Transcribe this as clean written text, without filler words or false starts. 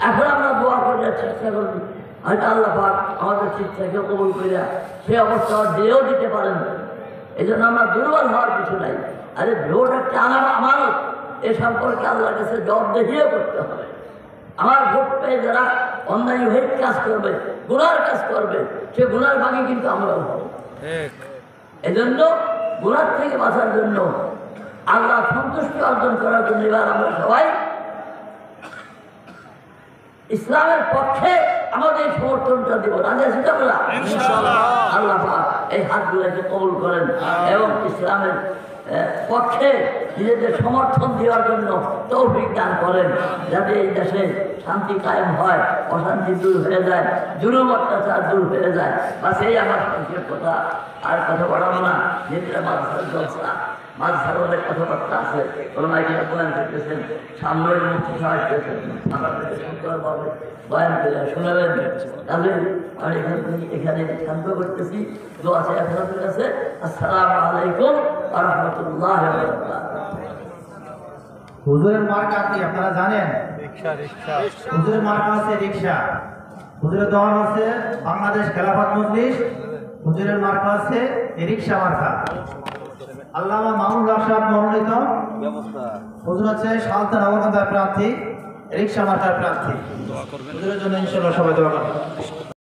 এখন আমরা দোয়া করার চেষ্টা করবি, হয়তো আল্লাহ পাক আমাদের চিন্তাকে কবুল করিয়া সেই অবস্থা দিয়েও দিতে পারেন। এই জন্য আমরা দুর্বল হওয়ার কিছু নাই। আরে ভোট একটা আমানত, এ সম্পর্কে আল্লাহর কাছে জবাবদিহিও করতে হবে। আমার ভোট পেয়ে যারা অন্যায় হয়ে কাজ করবে, গুনার কাজ করবে, সে গুনার ভাগে কিন্তু আমরাও হব। এজন্য গুনার থেকে বাঁচার জন্য, আল্লাহ সন্তুষ্টি অর্জন করার জন্য এবার আমরা সবাই ইসলামের পক্ষে আমাদের সমর্থনটা দেব। রাজি আছি তো আমরা? আল্লাহ পাক এই হাতগুলোকে কবুল করেন এবং ইসলামের পক্ষে নিজেদের সমর্থন দেওয়ার জন্য তৌফিক দান করেন, যাতে এই দেশে শান্তি কায়েম হয়, অশান্তি দূর হয়ে যায়, জুলুম অত্যাচার দূর হয়ে যায়। বা সেই আমার সংক্ষেপ কথা, আর কথা বলাবো না। যেটা মাদ্রাসার জলসা, মাদ্রাসার অনেক কথাবার্তা আছে, ওরা এখানে বয়ান করতেছেন, সামনের মুক্তি সাহায্য করতেছেন, আমাদেরকে সুন্দরভাবে বয়ান করে শোনাবেন। তাহলে আমি এখানে শান্ত করতেছি। দোয়া আছে আপনাদের কাছে। আসসালামু আলাইকুম ওয়া রাহমাতুল্লাহি ওয়া বারাকাতুহু। হুজুরের মার্কা কি আপনারা জানেন? হুজুরের মার্কা আছে রিকশা। হুজুরের দল আছে বাংলাদেশ খেলাফত মজলিস। হুজুরের মার্কা আছে রিকশা মার্কা। আল্লামা মামুনুল হক সাহেব মনোনীত। হুজুর আছে সালতা নগরকান্দার প্রার্থী, রিকশা মার্কার প্রার্থী। হুজুরের জন্য ইনশাআল্লাহ সবাই দোয়া করবেন।